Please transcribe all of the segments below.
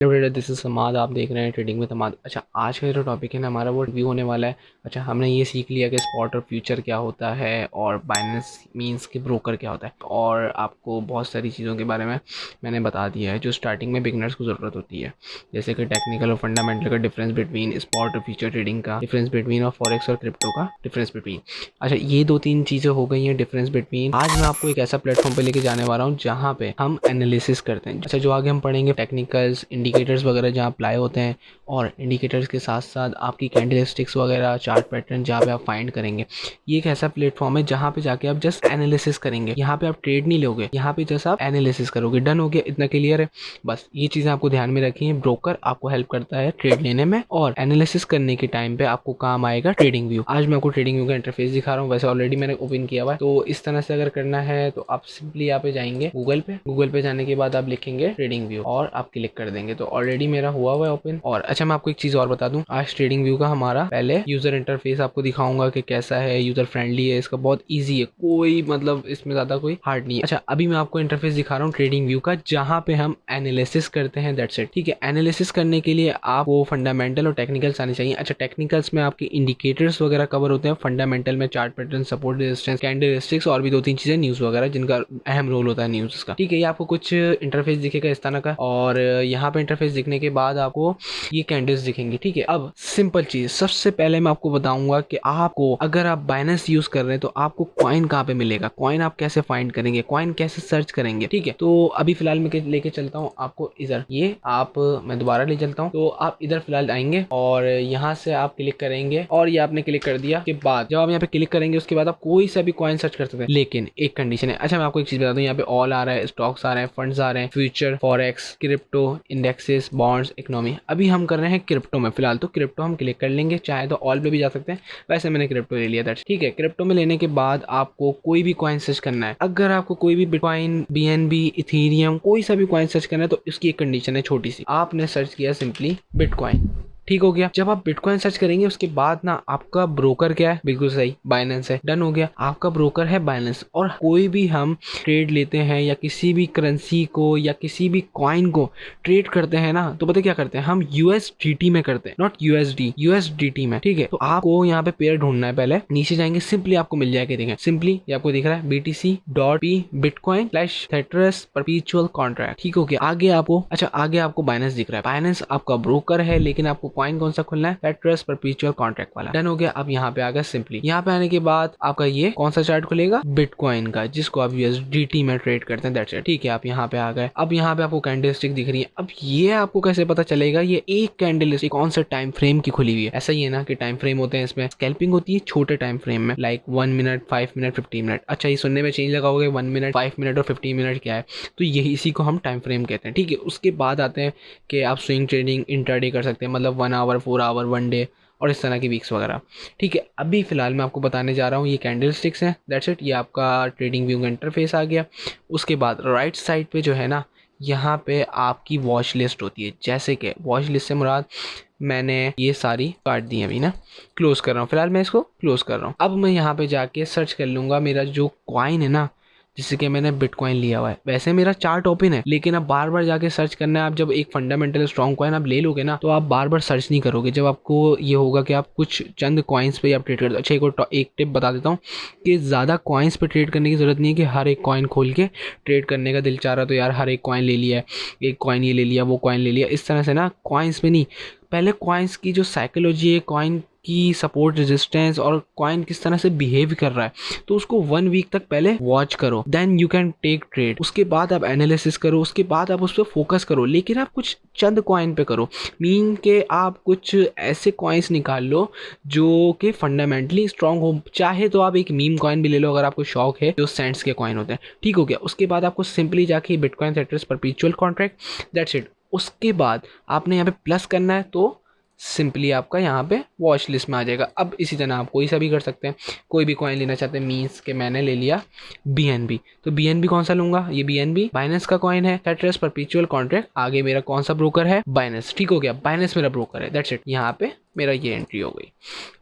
Hello trader, this is समाद। आप देख रहे हैं ट्रेडिंग में समाद। अच्छा, आज का जो टॉपिक है ना हमारा, वो रिव्यू होने वाला है। अच्छा, हमने ये सीख लिया कि स्पॉट और फ्यूचर क्या होता है और बाइनेंस मींस के ब्रोकर क्या होता है, और आपको बहुत सारी चीज़ों के बारे में मैंने बता दिया है जो स्टार्टिंग में बिगनर्स को ज़रूरत होती है, जैसे कि टेक्निकल और फंडामेंटल का डिफरेंस बिटवीन स्पॉट और फ्यूचर ट्रेडिंग का डिफरेंस बिटवीन, और फॉरेक्स और क्रिप्टो का डिफरेंस बिटवीन। अच्छा, ये दो तीन चीज़ें हो गई हैं डिफरेंस बिटवीन। आज मैं आपको एक ऐसा प्लेटफॉर्म पे लेके जाने वाला हूँ जहाँ पे हम एनालिसिस करते हैं। अच्छा, जो आगे हम पढ़ेंगे टेक्निकल्स, इंडिकेटर्स वगैरह जहाँ अप्लाई होते हैं, और इंडिकेटर्स के साथ साथ आपकी कैंडलस्टिक्स वगैरह, चार्ट पैटर्न जहाँ पे आप फाइंड करेंगे। ये एक ऐसा प्लेटफॉर्म है जहाँ पे जाके आप जस्ट एनालिसिस करेंगे। यहाँ पे आप ट्रेड नहीं लोगे, यहाँ पे जस्ट आप एनालिसिस करोगे। डन हो गया? इतना क्लियर है? बस ये चीज़ें आपको ध्यान में रखी हैं। ब्रोकर आपको हेल्प करता है ट्रेड लेने में, और एनालिसिस करने के टाइम पे आपको काम आएगा ट्रेडिंग व्यू। आज मैं आपको ट्रेडिंग व्यू का इंटरफेस दिखा रहा हूँ। वैसे ऑलरेडी मैंने ओपन किया हुआ है, तो इस तरह से अगर करना है तो आप सिंपली यहाँ पे जाएंगे गूगल पे जाने के बाद आप लिखेंगे ट्रेडिंग व्यू और आप क्लिक कर देंगे, तो ऑलरेडी मेरा हुआ है ओपन। और अच्छा, मैं आपको एक चीज और बता दूं, आज ट्रेडिंग व्यू का हमारा पहले यूजर इंटरफेस आपको दिखाऊंगा कि कैसा है। यूजर फ्रेंडली है, इसका बहुत इजी है, कोई मतलब इसमें ज्यादा कोई हार्ड नहीं है। अच्छा, अभी मैं आपको इंटरफेस दिखा रहा हूँ ट्रेडिंग व्यू का, जहाँ पे हम एनालिसिस करते हैं। That's it. ठीक है, एनालिसिस करने के लिए आपको फंडामेंटल और टेक्निकल्स आने चाहिए। अच्छा, टेक्निकल्स में आपके इंडिकेटर्स वगैरह कवर होते हैं, फंडामेंटल में chart pattern, support, resistance, candlesticks और भी दो तीन चीजें, न्यूज वगैरह जिनका अहम रोल होता है न्यूज का। ठीक है, ये आपको कुछ इंटरफेस दिखेगा इस तरह का, और यहाँ पे इंटरफेस दिखने के बाद आपको ये कैंडल्स दिखेंगी। ठीक है, अब सिंपल चीज, सबसे पहले मैं आपको बताऊंगा कि आपको अगर आप बाइनेंस यूज कर रहे हैं तो आपको कॉइन कहाँ पे मिलेगा, कॉइन आप कैसे फाइंड करेंगे, कॉइन कैसे सर्च करेंगे। ठीक है, तो अभी फिलहाल मैं लेके चलता हूँ आपको इधर। ये आप, मैं दोबारा ले चलता हूँ, तो आप इधर फिलहाल आएंगे और यहाँ से आप क्लिक करेंगे, और ये आपने क्लिक कर दिया के बाद जब आप यहाँ पे क्लिक करेंगे उसके बाद आप कोई सा भी कॉइन सर्च कर सकते हैं, लेकिन एक कंडीशन है। अच्छा, मैं आपको एक चीज बता दूं, यहाँ पे ऑल आ रहा है, स्टॉक्स आ रहे हैं, फंड्स आ रहे हैं, future, forex, crypto, indexes, bonds, economy. अभी हम कर रहे हैं क्रिप्टो में फिलहाल, तो क्रिप्टो हम क्लिक कर लेंगे, चाहे तो ऑल पे भी जा सकते हैं। वैसे मैंने क्रिप्टो ले लिया। दैट्स ठीक है। क्रिप्टो में लेने के बाद आपको कोई भी कॉइन सर्च करना है। अगर आपको कोई भी बिटकॉइन, बीएनबी, इथेरियम, कोई सा भी कॉइन सर्च करना है तो इसकी एक कंडीशन है छोटी सी, आपने सर्च किया सिंपली बिटकॉइन। ठीक हो गया। जब आप बिटकॉइन सर्च करेंगे उसके बाद ना आपका ब्रोकर क्या है, बिल्कुल सही, बाइनेंस है। डन हो गया, आपका ब्रोकर है बाइनेंस। और कोई भी हम ट्रेड लेते हैं या किसी भी करेंसी को या किसी भी कॉइन को ट्रेड करते हैं ना, तो पता क्या करते हैं हम, यूएसडीटी में करते हैं, नॉट यूएसडी, यूएसडीटी में। ठीक है, तो आपको यहाँ पे पेयर ढूंढना है। पहले नीचे जाएंगे, सिंपली आपको मिल जाएगा। देखें सिंपली, ये आपको दिख रहा है BTC.P bitcoin slash tethers perpetual contract. ठीक हो गया। आगे आपको, अच्छा आगे आपको बाइनेंस दिख रहा है। बाइनेंस आपका ब्रोकर है, लेकिन आपको कॉइन कौन सा खुलना है, थेट्रस परपेचुअल कॉन्ट्रैक्ट वाला। डन हो गया। अब यहाँ पे आ गया सिंपली। यहाँ पे आने के बाद आपका ये कौन सा चार्ट खुलेगा, बिटकॉइन का, जिसको आप यूएसडीटी में ट्रेड करते हैं। That's it. ठीक है, आप यहाँ पे आ गए। अब यहाँ पे आपको कैंडलस्टिक दिख रही है। अब ये आपको कैसे पता चलेगा ये एक कैंडलस्टिक कौन सा टाइम फ्रेम की खुली हुई है। ऐसा ही है ना कि टाइम फ्रेम होते हैं, इसमें स्कैल्पिंग होती है छोटे टाइम फ्रेम में, लाइक 1 मिनट, 5 मिनट, 15 मिनट। अच्छा, ये सुनने में चेंज लगा होगा, 1 मिनट, 5 मिनट और 15 मिनट क्या है, तो यही इसी को हम टाइम फ्रेम कहते हैं। ठीक है, उसके बाद आते हैं कि आप स्विंग ट्रेडिंग, इंट्राडे कर सकते हैं, मतलब 1 आवर, 4 आवर, 1 डे और इस तरह की वीक्स वगैरह। ठीक है, अभी फिलहाल मैं आपको बताने जा रहा हूँ, ये कैंडल स्टिक्स हैं। That's it. ये आपका ट्रेडिंग व्यू का इंटरफेस आ गया। उसके बाद राइट साइड पे जो है ना, यहाँ पे आपकी वॉच लिस्ट होती है। जैसे कि वॉच लिस्ट से मुराद, मैंने ये सारी काट दी अभी ना, क्लोज कर रहा हूँ फिलहाल, मैं इसको क्लोज कर रहा हूँ। अब मैं यहाँ पे जाके सर्च कर लूँगा मेरा जो कॉइन है ना, जिससे कि मैंने बिटकॉइन लिया हुआ है। वैसे मेरा चार्ट ओपन है, लेकिन अब बार बार जाके सर्च करना है। आप जब एक फंडामेंटल स्ट्रॉन्ग कॉइन आप ले लोगे ना, तो आप बार बार सर्च नहीं करोगे। जब आपको ये होगा कि आप कुछ चंद कॉइन्स पे आप ट्रेड करते हो। अच्छा, एक टिप बता देता हूँ कि ज़्यादा कॉइन्स पे ट्रेड करने की ज़रूरत नहीं है कि हर एक कॉइन खोल के ट्रेड करने का दिल चाह रहा तो यार हर एक कॉइन ले लिया, एक कॉइन ये ले लिया, वो कॉइन ले लिया, इस तरह से ना कॉइन्स पे नहीं। पहले कॉइन्स की जो साइकोलॉजी है, कॉइन की सपोर्ट, रेजिस्टेंस और कॉइन किस तरह से बिहेव कर रहा है, तो उसको 1 वीक तक पहले वॉच करो, then you can take trade. उसके बाद आप एनालिसिस करो, उसके बाद आप उस पर फोकस करो, लेकिन आप कुछ चंद कॉइन पे करो। मीन के आप कुछ ऐसे कॉइन्स निकाल लो जो कि फंडामेंटली स्ट्रांग हो। चाहे तो आप एक मीम कॉइन भी ले लो अगर आपको शौक है, जो सेंट्स के कॉइन होते हैं। ठीक हो गया। उसके बाद आपको सिंपली जाके bitcoin tethers perpetual contract, that's it. उसके बाद आपने यहाँ पे प्लस करना है, तो सिंपली आपका यहाँ पे वॉच लिस्ट में आ जाएगा। अब इसी तरह आप कोई सा भी कर सकते हैं, कोई भी कॉइन लेना चाहते हैं। मीन्स के मैंने ले लिया BNB, तो BNB कौन सा लूंगा, ये BNB बाइनेंस का कॉइन है, थेट्रस परपेचुअल कॉन्ट्रैक्ट। आगे मेरा कौन सा ब्रोकर है, बाइनेंस। ठीक हो गया, बाइनेंस मेरा ब्रोकर है। That's it. यहाँ पे मेरा ये एंट्री हो गई।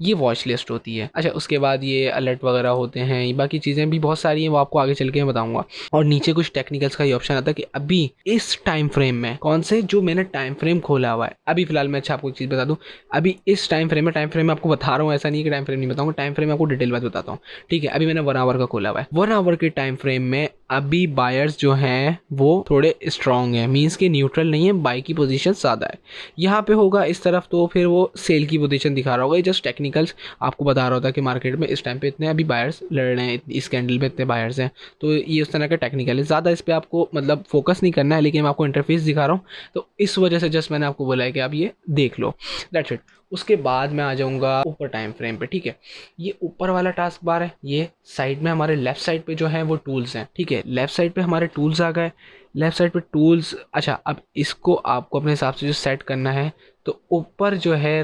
ये वॉच लिस्ट होती है। अच्छा, उसके बाद ये अलर्ट वगैरह होते हैं, ये बाकी चीज़ें भी बहुत सारी हैं, वो आपको आगे चल के मैं बताऊंगा। और नीचे कुछ टेक्निकल्स का ये ऑप्शन आता है कि अभी इस टाइम फ्रेम में कौन से जो मैंने टाइम फ्रेम खोला हुआ है अभी फिलहाल मैं, अच्छा आपको एक चीज़ बता दूं, अभी इस टाइम फ्रेम में आपको बता रहा हूँ, ऐसा नहीं कि टाइम फ्रेम नहीं बताऊंगा, टाइम फ्रेम में आपको डिटेल बात बताता हूँ। ठीक है, अभी मैंने 1 आवर का खोला हुआ है। 1 आवर के टाइम फ्रेम में अभी बायर्स जो हैं वो थोड़े स्ट्रांग हैं, मीन्स के न्यूट्रल नहीं है, बाई की पोजीशन ज़्यादा है। यहाँ पे होगा इस तरफ तो फिर वो सेल की पोजीशन दिखा रहा होगा। जस्ट टेक्निकल्स आपको बता रहा होता है कि मार्केट में इस टाइम पे इतने अभी बायर्स लड़ रहे हैं, इस कैंडल में इतने बायर्स हैं। तो ये उस तरह का टेक्निकल है, ज़्यादा इस पर आपको मतलब फोकस नहीं करना है, लेकिन मैं आपको इंटरफेस दिखा रहा हूँ तो इस वजह से जस्ट मैंने आपको बोला है कि आप ये देख लो, दैट्स इट। उसके बाद मैं आ जाऊँगा ऊपर टाइम फ्रेम पे। ठीक है, ये ऊपर वाला टास्क बार है, ये साइड में हमारे लेफ्ट साइड पे जो है वो टूल्स हैं। ठीक है, लेफ्ट साइड पे हमारे टूल्स आ गए, लेफ्ट साइड पे टूल्स। अच्छा, अब इसको आपको अपने हिसाब से जो सेट करना है, तो ऊपर जो है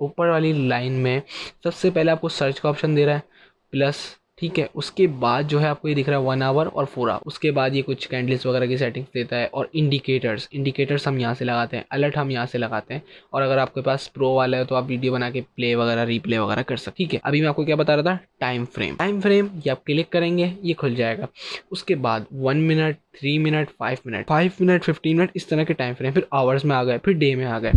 ऊपर वाली लाइन में सबसे पहले आपको सर्च का ऑप्शन दे रहा है प्लस। ठीक है, उसके बाद जो है आपको ये दिख रहा है 1 आवर और 4 आवर। उसके बाद ये कुछ कैंडल्स वगैरह की सेटिंग्स देता है और इंडिकेटर्स हम यहाँ से लगाते हैं, अलर्ट हम यहाँ से लगाते हैं। और अगर आपके पास प्रो वाला है तो आप वीडियो बना के प्ले वगैरह रिप्ले वगैरह कर सकते। ठीक है, अभी मैं आपको क्या बता रहा था, टाइम फ्रेम ये आप क्लिक करेंगे ये खुल जाएगा। उसके बाद 1 minute, 3 minute, 5 minute, 5 minute, 15 minute, इस तरह के टाइम फ्रेम, फिर आवर्स में आ गए, फिर डे में आ गए।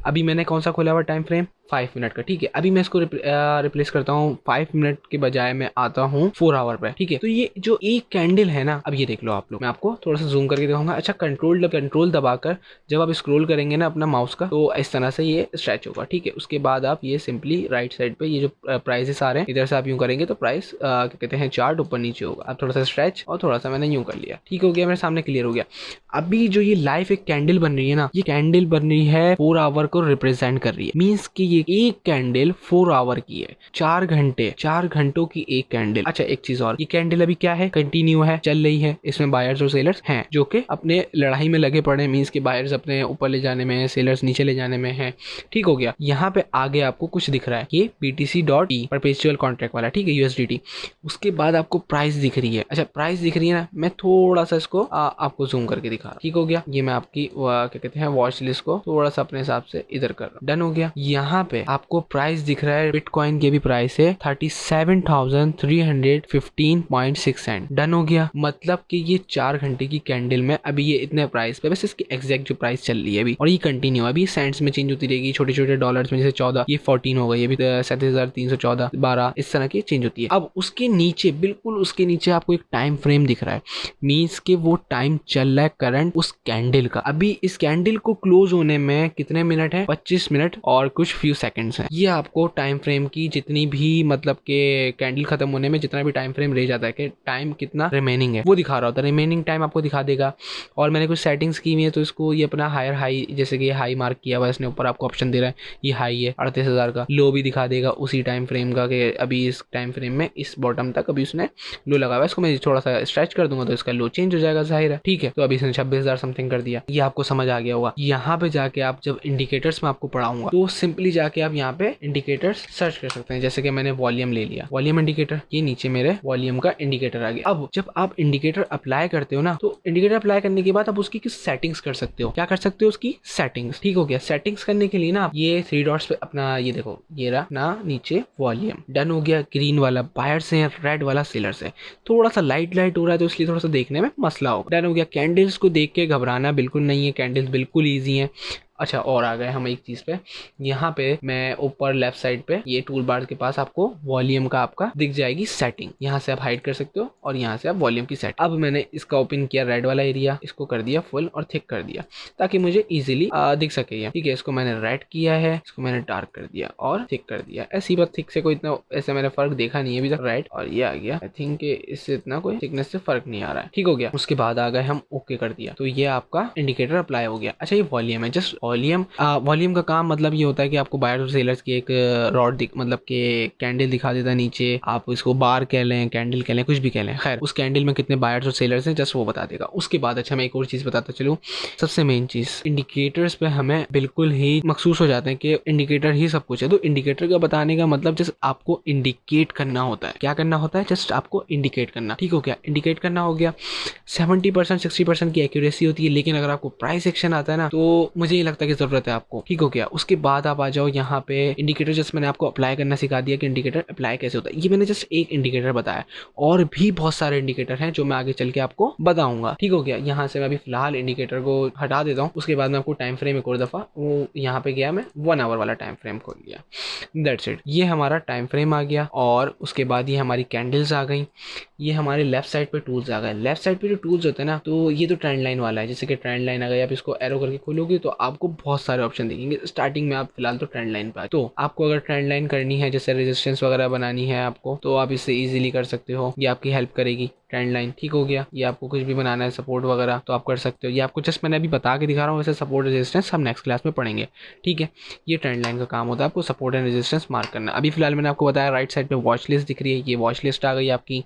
अभी मैंने कौन सा खोला हुआ टाइम फ्रेम, 5 मिनट का। ठीक है, अभी मैं इसको रिप्लेस करता हूँ, 5 मिनट के बजाय मैं आता हूँ 4 आवर पे। ठीक है, तो ये जो एक कैंडल है ना, अब ये देख लो आप लोग, मैं आपको थोड़ा सा जूम करके दिखाऊंगा। अच्छा, कंट्रोल दबाकर जब आप स्क्रॉल करेंगे ना अपना माउस का, तो इस तरह से ये स्ट्रेच होगा। ठीक है, उसके बाद आप ये सिंपली राइट साइड पे ये जो प्राइसेस आ रहे हैं, इधर से आप यूं करेंगे तो प्राइस क्या कहते हैं, चार्ट ऊपर नीचे होगा। अब थोड़ा सा स्ट्रेच और थोड़ा सा मैंने यूं कर लिया, ठीक हो गया, मेरे सामने क्लियर हो गया। अभी जो ये लाइव एक कैंडल बन रही है ना, ये कैंडल बन रही है 4 आवर को रिप्रेजेंट कर रही है, मीन्स कि ये एक कैंडल 4 आवर की है, 4 घंटों की एक कैंडल। अच्छा, एक चीज और, ये कैंडल अभी क्या है, कंटिन्यू है, चल रही है। इसमें बायर्स और सेलर्स हैं जो कि अपने लड़ाई में लगे पड़े हैं, मीन्स कि बायर्स अपने ऊपर ले जाने में है, सेलर्स नीचे ले जाने में है। ठीक हो गया, यहाँ पे आगे आपको कुछ दिख रहा है, ये BTC.E परपेचुअल कॉन्ट्रैक्ट वाला। ठीक है, USDT। उसके बाद आपको प्राइस दिख रही है। अच्छा, प्राइस दिख रही है ना, मैं थोड़ा सा इसको आपको जूम करके दिखा रहा हूं। ठीक हो गया, ये मैं आपकी क्या कहते हैं वॉच लिस्ट को थोड़ा सा अपने हिसाब से इधर कर रहा हूँ। डन हो गया। यहाँ पे आपको प्राइस दिख रहा है, बिटकॉइन की भी प्राइस है 37,315.6 सेंट। डन हो गया, मतलब कि ये 4 घंटे की कैंडल में अभी ये इतने प्राइस पे, बस इसकी एग्जैक्ट जो प्राइस चल रही है अभी, और ये कंटिन्यू अभी सेंट्स में चेंज होती रहेगी, छोटे छोटे डॉलर्स में, जैसे 14, ये 14 हो गई, अभी 37,314, 12, इस तरह की चेंज होती है। अब उसके नीचे, बिल्कुल उसके नीचे आपको एक टाइम फ्रेम दिख रहा है, मीन्स के वो टाइम चल रहा है करंट उस कैंडल का। अभी इस कैंडल को क्लोज होने में कितने मिनट है, 25 मिनट और कुछ फ्यू सेकंड्स हैं। ये आपको टाइम फ्रेम की जितनी भी मतलब के कैंडल खत्म होने में जितना भी टाइम फ्रेम रह जाता है कि टाइम कितना रिमेनिंग है वो दिखा रहा होता है, रिमेनिंग टाइम आपको दिखा देगा। और मैंने कुछ सेटिंग्स की हुई है, तो इसको ये अपना हायर हाई, जैसे कि हाई मार्क किया हुआ है इसने, ऊपर आपको ऑप्शन दे रहा है ये हाई है 38,000 का, लो भी दिखा देगा उसी टाइम फ्रेम का कि अभी इस टाइम फ्रेम में इस बॉटम तक अभी उसने लो लगा हुआ है। इसको मैं थोड़ा सा स्ट्रेच कर दूंगा तो इसका लो चेंज हो जाएगा, जाहिर है। ठीक है, तो अभी इसने 26,000 समथिंग कर दिया, ये आपको समझ आ गया होगा। यहाँ पे जाके आप जब इंडिकेटर्स में आपको पढ़ाऊंगा तो सिंपली जाके आप यहाँ पे इंडिकेटर्स सर्च कर सकते हैं, जैसे कि मैंने वॉल्यूम ले लिया, वॉल्यूम इंडिकेटर, ये नीचे मेरे वॉल्यूम का इंडिकेटर आ गया। अब जब आप इंडिकेटर अप्लाई करते हो ना, तो इंडिकेटर अप्लाई करने के बाद आप उसकी किस सेटिंग्स कर सकते हो, क्या कर सकते हो, उसकी सेटिंग्स। ठीक हो गया, सेटिंग्स करने के लिए ना ये 3 डॉट्स पे अपना ये देखो, ये रहा ना नीचे वॉल्यूम। डन हो गया, ग्रीन वाला बायर्स है, रेड वाला सेलर्स है, थोड़ा सा लाइट हो रहा है तो इसलिए थोड़ा सा देखने में मसला होगा। डन हो गया, कैंडल्स को देख के घबराना बिल्कुल नहीं है, कैंडल्स बिल्कुल ईजी है। अच्छा, और आ गए हम एक चीज़ पे, यहाँ पे मैं ऊपर लेफ्ट साइड पे ये टूल बार के पास आपको वॉल्यूम का आपका दिख जाएगी सेटिंग, यहाँ से आप हाइड कर सकते हो और यहाँ से आप वॉल्यूम की सेट। अब मैंने इसका ओपन किया रेड वाला एरिया, इसको कर दिया फुल और थिक कर दिया ताकि मुझे इजीली दिख सके ये। ठीक है, इसको मैंने रेड किया है, इसको मैंने डार्क कर दिया और थिक कर दिया। ऐसी बात, थिक से कोई इतना ऐसे मैंने फर्क देखा नहीं है अभी तक, रेड और ये आ गया। आई थिंक इससे इतना कोई थिकनेस से फर्क नहीं आ रहा है। ठीक हो गया, उसके बाद आ गए हम ओके कर दिया, तो ये आपका इंडिकेटर अप्लाई हो गया। अच्छा, ये वॉल्यूम है, जस्ट वॉल्यूम का काम मतलब ये होता है कि आपको बायर्स और सेलर्स की एक रॉड मतलब के कैंडल दिखा देता है नीचे, आप इसको बार कह लें, कैंडल कह लें, कुछ भी कह लें, खैर उस कैंडल में कितने बायर्स और सेलर्स हैं जस्ट वो बता देगा। उसके बाद अच्छा मैं एक और चीज़ बताता चलूँ, सबसे मेन चीज़, इंडिकेटर्स पे हमें बिल्कुल ही महसूस हो जाते हैं कि इंडिकेटर ही सब कुछ है। तो इंडिकेटर का बताने का मतलब जस्ट आपको इंडिकेट करना होता है। क्या करना होता है, जस्ट आपको इंडिकेट करना। ठीक हो गया, इंडिकेट करना हो गया। 70% 60% की एक्यूरेसी होती है, लेकिन अगर आपको प्राइस एक्शन आता है ना, तो मुझे ये लगता आवश्यकता की जरूरत है आपको, ठीक हो गया। उसके बाद आप आ जाओ यहाँ पे इंडिकेटर, जस्ट मैंने आपको अप्लाई करना सिखा दिया कि इंडिकेटर अप्लाई कैसे होता है। ये मैंने जस्ट एक इंडिकेटर बताया, और भी बहुत सारे इंडिकेटर हैं जो मैं आगे चल के आपको बताऊंगा, ठीक हो गया। यहाँ से मैं अभी फिलहाल इंडिकेटर को हटा देता हूँ। उसके बाद मैं आपको टाइम फ्रेम एक और दफा, वो यहाँ पे गया, मैं 1 आवर वाला टाइम फ्रेम खोल लिया, दैट्स इट। ये हमारा टाइम फ्रेम आ गया, और उसके बाद ये हमारी कैंडल्स आ गई। ये हमारे लेफ्ट साइड पे टूल्स आ गए। लेफ्ट साइड पे जो टूल्स होते हैं ना, तो ये तो ट्रेंड लाइन वाला है, जैसे कि ट्रेंड लाइन आ गई, आप इसको एरो करके खोलोगे तो आपको बहुत सारे ऑप्शन दिखेंगे। स्टार्टिंग में आप फिलहाल तो ट्रेंड लाइन पे, तो आपको अगर ट्रेंड लाइन करनी है, जैसे रेजिस्टेंस वगैरह बनानी है आपको, तो आप इससे इजीली कर सकते हो, ये आपकी हेल्प करेगी ट्रेंड लाइन, ठीक हो गया। ये आपको कुछ भी बनाना है सपोर्ट वगैरह तो आप कर सकते हो। ये आपको जस्ट मैंने अभी बता के दिखा रहा हूँ, वैसे सपोर्ट रेजिस्टेंस हम नेक्स्ट क्लास में पढ़ेंगे, ठीक है। ये ट्रेंड लाइन का काम होता है, आपको सपोर्ट एंड रेजिस्टेंस मार्क करना। अभी फिलहाल मैंने आपको बताया राइट साइड पे वॉच लिस्ट दिख रही है, ये वॉच लिस्ट आ गई आपकी।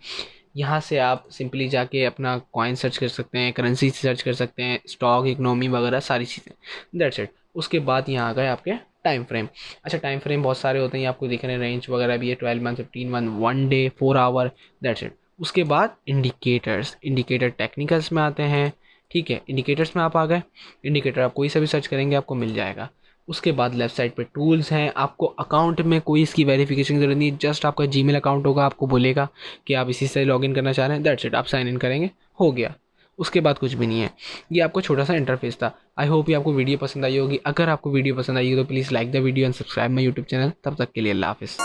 यहाँ से आप सिंपली जाके अपना कॉइन सर्च कर सकते हैं, करेंसी सर्च कर सकते हैं, स्टॉक, इकोनॉमी वगैरह सारी चीज़ें, दैट्स इट। उसके बाद यहाँ आ गए आपके टाइम फ्रेम। अच्छा, टाइम फ्रेम बहुत सारे होते हैं, ये आपको दिख रहे हैं, रेंज वगैरह भी है, 12 month, 15 month, 1 day, 4 hour, that's it. उसके बाद इंडिकेटर्स, इंडिकेटर टेक्निकल्स में आते हैं, ठीक है। इंडिकेटर्स में आप आ गए, इंडिकेटर आप कोई सा भी सर्च करेंगे आपको मिल जाएगा। उसके बाद लेफ्ट साइड पे टूल्स हैं। आपको अकाउंट में कोई इसकी वेरिफिकेशन की जरूरत नहीं, जस्ट आपका जीमेल अकाउंट होगा, आपको बोलेगा कि आप इसी से लॉगिन करना चाह रहे हैं, दैट्स इट, आप साइन इन करेंगे, हो गया। उसके बाद कुछ भी नहीं है। ये आपको छोटा सा इंटरफेस था। आई होप ये आपको वीडियो पसंद आई होगी। अगर आपको वीडियो पसंद आई हो तो please like the video and subscribe my YouTube channel. तब तक के लिए अल्लाह हाफिज़।